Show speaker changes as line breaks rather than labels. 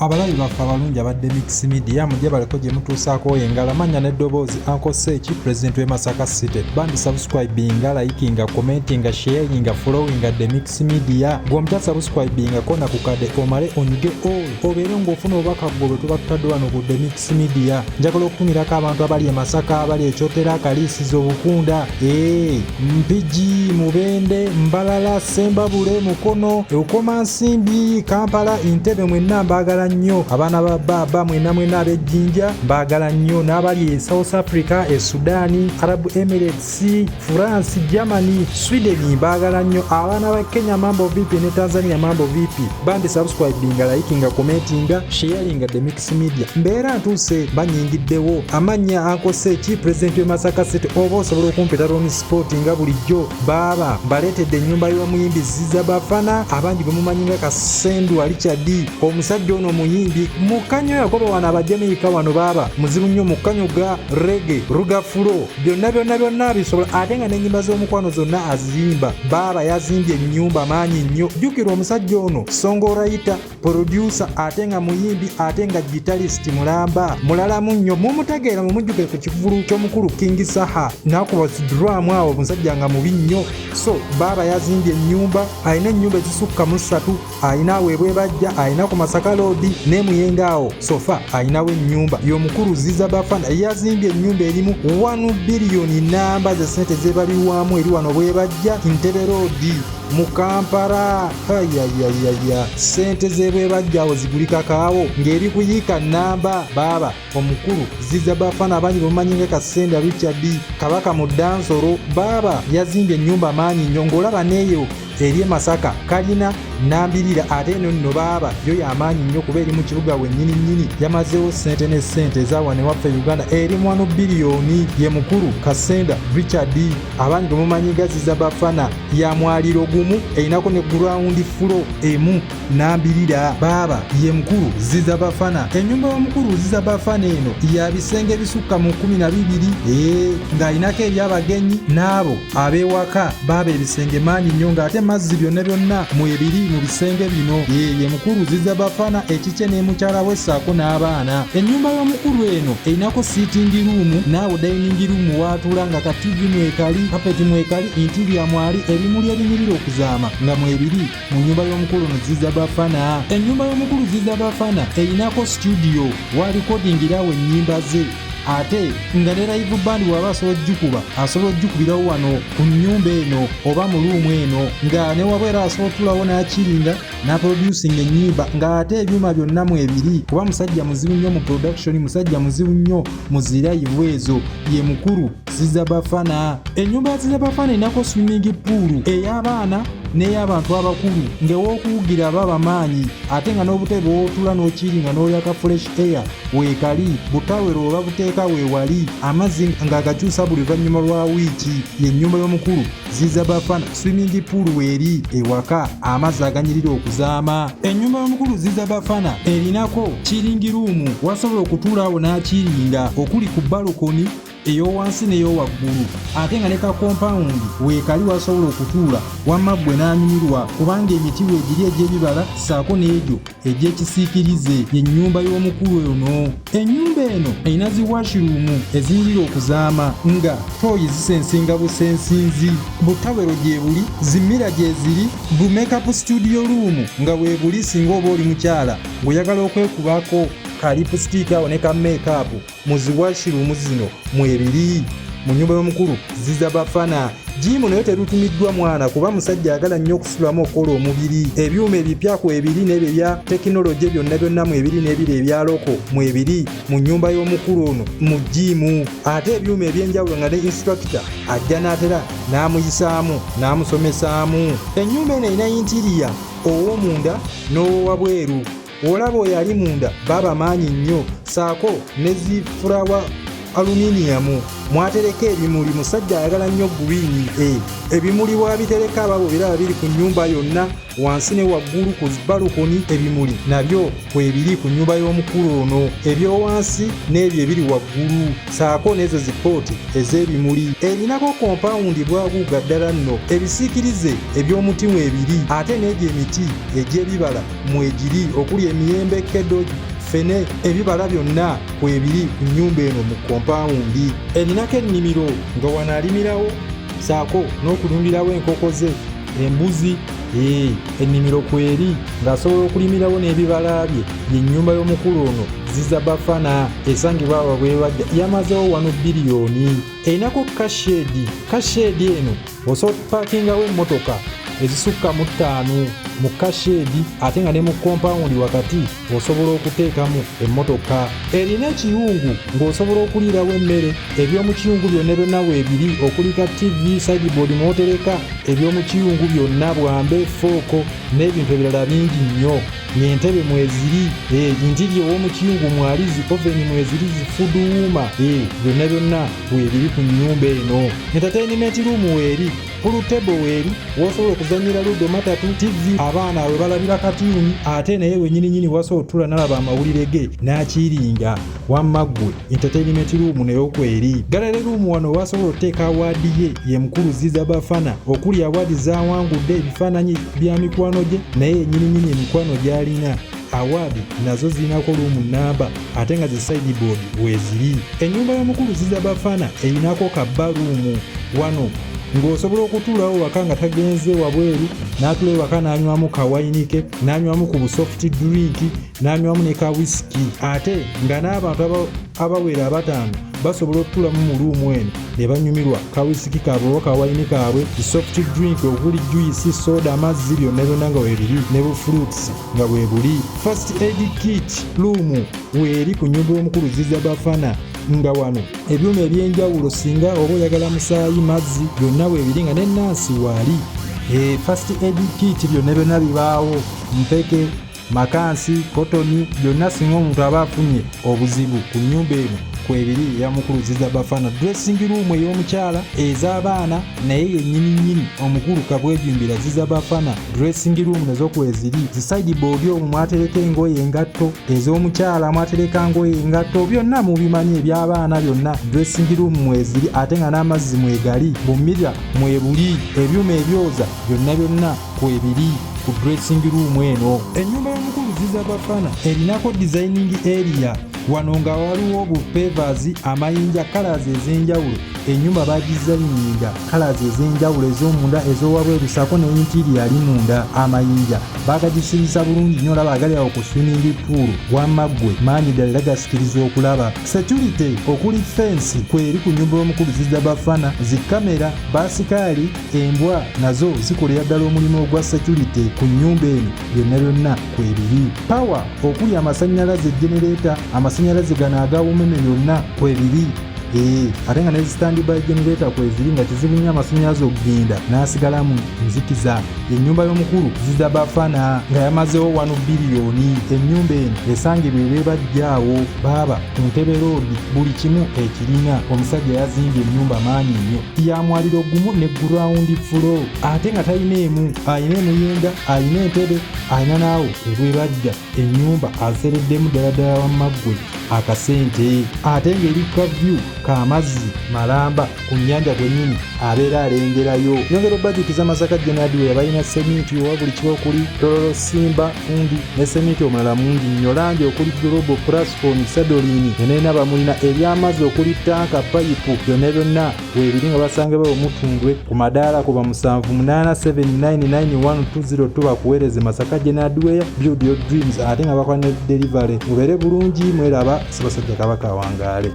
Abalabi baffe abalungi abadde Mix Media mujje baleko gye mutuusaako engala manya n'eddoboozi Uncle Sechi President w'e Masaka City bandi subscribinga likinga commentinga sharinga followinga the Mix Media gw'omutya subscribinga kona kukade omale onyige all obeere ng'ofuna obubaka bwo bwe tuba tutadde wano ku the Mix Media njagala okutumirako abantu abali e Masaka abali ekyotera akaliisizo Bukunda Mpigi Mubende Mbalala Sembabule Mukono Eukomansimbi Kampala Entebbe mwenna mbagala nnyo abaana ba baba mwena ab'ejjinja mbagala nnyo n'abali e South Africa e Sudani Arab Emirates France Germany Sweden mbagala nnyo abaana ba Kenya mambo vipi ne Tanzania mambo vipi bandi subscribinga likinga commentinga sharinga the Mix Media mbeera ntuuse banyingiddewo amanya Uncle Sechi President w'e Masaka City oba osobola okumpita Ron Sport nga bulijjo baba mbaleetedde ennyumba y'omuyimbi Ziza Bafana abangi gwe mumanyi nga Kasendu Richard omusajja ono muyimbi mukanyo yagoba wana abajamaika wano baba muzibu nnyo mukanyo ga reggae rugafulo byonna bisobola ate nga n'ennyimba z'omukwano zonna azimba baba yazimbye ennyumba maanyi nnyo jjukira omusajja ono songwriter producer ate nga muyimbi ate nga guitarist mulamba mulalamu nnyo mumutegeera mumujjukire ku kivulu ky'omukulu King Saha nakuba drum awo omusajja nga mubi nnyo so baba yazimbye ennyumba alina ennyumba ezisukka mu 3 alina Bwebajja alina ku Masaka Road ne Muyengaawo sofa alinawo ennyumba y'omukulu Ziza Bafana yazimbye ennyumba erimu 1 billion namba ze sente zebaliwamu eri wano Bwebajja Entebbe Road mu Kampala sente zebwebajjawo zigulika kaawo ng'eri kuyiika namba baba omukulu Ziza Bafana abangi bamumanyi nga Kasendu Richard kabaka mu dansoro baba yazimbye ennyumba maanyi nnyo ng'olaba neeyo eri e Masaka kalina nambirira ate eno nno baba yo y'amaanyi nnyo kuba eri mu kibuga wennyini yamazeewo sente ne sente ezawane waffe Uganda eri 1 biliyoni ye mukulu Kasendu Richard abangi bamumanyi nga Ziza Bafana ya mwaliro gumu erinako ne ground floor emu nambirira baba ye mukulu Ziza Bafana ennyumba y'omukulu Ziza Bafana eno ya bisenge bisukka mu 12 ng'alinako ebyabagenyi n'abo ab'ewaka baba ebisenge maanyi nnyo ng'ate mazzi byonna mwebiri mu bisenge bino ye mukulu Ziza Bafana ekikye ne mukyala we ssaako n'abaana ennyumba y'omukulu eno erinako sitting room n'awo dining room waatula nga ka TV mwekali kapeti mwekali interior mwali ebimuli ebinyirira okuzaama nga mwebiri mu nyumba y'omukulu no Ziza Bafana ennyumba y'omukulu Ziza Bafana erinako studio waalikodingirawo ennyimba ze ate nga ne live band waba asobola ojjukubirawo wano ku nnyumba eno oba mu luumu eno nga ne wabwera asobola otulawo n'akiringa n'aproducing ennyimba ng'ate ebyuma byonna mwebiri kuba musajja muzibu nnyo mu production musajja muzibu nnyo mu zirayivu ezo ye mukulu Ziza Bafana ennyumba ya Ziza Bafana erinako swimming pool ey'abaana n'ey'abantu abakulu ng'ew'okuwugira baba maanyi ate nga n'obutebe w'otula n'okiringa n'olyaka fresh air weekali butawero oba buteeka weewali amazzi ng'agakyusa buli luvannyuma lwa wiiki y'ennyumba y'omukulu Ziza Bafana swimming pool weeri ewaka amazzi aganyirira okuzaama ennyumba y'omukulu Ziza Bafana erinako kiringi ruumu wasobola okutuulaawo n'akiringa okuli ku balokoni ey'owansi n'ey'owaggulu ate nga ne ka compound weekali wasobola okutuula wamma ggwe n'anyumirwa kubanga emiti weegiri egy'ebibala ssaako n'egyo egy'ekisiikirize y'ennyumba y'omukulu ono ennyumba eno erina zi washroom ezinyirira okuzaama nga toyi zisensinga busensinzi butawero gye buli zimmira gye ziri bu makeup studio room nga weebuli singa oba oli mukyala ng'oyagala okwekubako ka lipstick awo ne ka makeup muzi washroom zino mwebiri mu nyumba y'omukulu Ziza Bafana jimu nayo terutumiddwa mwana kuba musajja agala nnyo okusulamu okukola omubiri ebyuma ebipyaku ebiri n'ebyo bya tekinologi byonna mwebiri n'ebiri ebyaloko mwebiri mu nyumba y'omukulu ono mu jimu ate ebyuma ebyenjawulo nga ne instructor ajja n'atera n'amuyisaamu n'amusomesaamu ennyumba eno erina interior ow'omunda n'ow'owabweru olaba oyo ali munda baba maanyi nnyo saako ne zifulawa aluminium mwatereka ebimuli. Musajja ayagala nnyo green. Ebimuli bwabitereka ababo biraba biri ku nnyumba yonna wansi ne waggulu ku balukoni. Ebimuli nabyo kwebiri ku nnyumba y'omukulu ono, ebyowansi n'ebyo ebiri waggulu saako n'ezo zipooti ez'ebimuli. Erinako kompawundi bwaguuga ddala nno, ebisiikirize eby'omuti mwebiri ate n'egyo emiti egy'ebibala mwegiri okuli emiyembe, kedo, fene, ebibala byonna kwebiri ku nnyumba eno mu kompawundi. Erinako ennimiro nga wano alimirawo saako n'okulundirawo enkoko ze, embuzi. Ennimiro kweri ng'asobola okulimirawo n'ebibala bye. Y'ennyumba y'omukulu ono Ziza Bafana esangibwa wa Bwebajja, yamazeewo wano biliyoni. Erinako kashedi eno osobola okupaakingawo emmotoka ezisukka mu 5 mu kashedi ate nga ne mu kompawundi wakati osobola okuteekamu emmotoka. Erina ekiyungu ng'osobola okuliirawo emmere. Eby'omu kiyungu byonna byonna weebiri okulika TV, sideboard mwotereka eby'omu kiyungu byonna, bwambe, fooko n'ebintu ebirala bingi nnyo. N'entebe mweziri, injiri ow'omu kiyungu mwalizi, oveni mweziri, zifuduwuma, byonna byonna weebiri ku nnyumba eno. Entertainment room weeri, pool table weeri wosobola okuzannyira ludo matatu, TV abaana we balabira katiini ate naye wennyininyini wasobola otula n'alaba amawulire ge n'akiringa. Wamma ggwe entertainment room nayo kweri. Gallery room wano wasobola oteeka awaadi ye ye mukulu Ziza Bafana, okuli awaadi zaawangudde, ebifaananyi bya mikwano gye naye yennyininyini emikwano gy'alina. Awaadi nazo zirinako luumu namba ate nga zi sideboard weeziri. Ennyumba y'omukulu Ziza Bafana erinako ka baluumu wano ng'osobola okutuulawo waka nga tagenze wabweru, n'atula ewaka n'anywamu kawayini ke, n'anywamu ku busoft drink, n'anywamu ne ka whisky, ate nga n'abantu abawera 5 basobola okutulamu mu luumu eno ne banyumirwa ka whisky kaabwe oba kawayini kaabwe, soft drink okuli juice, soda, amazzi byonna byonna nga weebiri ne bu fruits nga weebuli. First aid kit luumu weeri ku nnyumba y'omukulu Ziza Bafana nga wano ebyuma ebyenjawulo singa oba oyagala musaayi, mazzi byonna weebiri nga n'ennaasi waali. First aid kit byonna byonna bibaawo, mpeke, makansi, kotoni byonna singa omuntu aba afunye obuzibu ku nnyumba eno kwebiri ya mukulu Ziza Bafana. Dressing room ey'omukyala, ez'abaana naye yennyininyini omukulu Kabwejumbira Ziza Bafana. Dressing room nazo kweziri. Zi sideboard omwo mwatereka engoye, engatto, ez'omukyala mwatereka ngoye, engatto, byonna mubimanyi eby'abaana byonna. Dressing room mweziri ate nga n'amazzi mwegali, bumirya mwebuli, ebyuma ebyoza byonna byonna kwebiri ku dressing room eno. Ennyumba y'omukulu Ziza Bafana erinako designing area wano nga waliwo bupevers, amayinja, colors ez'enjawulo. Ennyumba bagizayininga colors ez'enjawulo, ez'omunda, ez'owabweru saako n'interior ali munda. Amayinja bagagisirisa bulungi nnyo, olaba agali awo ku swimming pool. Wamma ggwe maanyi ddala gasikiriza okulaba. Security okuli fence kweri ku nnyumba y'omukulu Ziza Bafana. Zikamera, basikaali, embwa nazo zikolera ddala omulimu ogwa security ku nnyumba eno byonna byonna kwebiri. Power okuli amasannyalaze, generator, amasannyalaze gano agawumeme byonna kwebiri. Ate nga nezi standby generator kweziri nga tezibunya amasannyalaze okugenda n'asigalamu nzikiza. Ennyumba y'omukulu Ziza Bafana nga yamazeewo 1 biliyoni. Ennyumba eno esangibwa Bwebajjaawo baaba ku Ntebe Road, buli kimu ekirina. Omusajja yazimbye ennyumba maanyi nnyo ya mwaliro gumu ne ground floor ate nga talina emu, alina emuyenda, alina entebe, alina naawo Bwebajja. Ennyumba asereddemu ddala ddala wammaggwe akasente ate ng'eri ka view k'amazzi malamba ku nnyanja gwennyini abeera alengerayo. Nyongero budget z'Amasaka General balina sementi owa buli kiba okuli Tororo, Simba, Fundi ne sementi omulala mungi nnyo. Langi okuli Global, Plascon, Sadolini enena bamulina ebyamazzi okuli tanka, payipu byonna byonna weebiri nga basanga bawo mutundwe ku madaala kuba 78799120 bakuweereze Masaka General Build Your Dreams ate nga bakola ne delivery. Mubeere bulungi mweraba, Sibasajja Kabaka wangaale.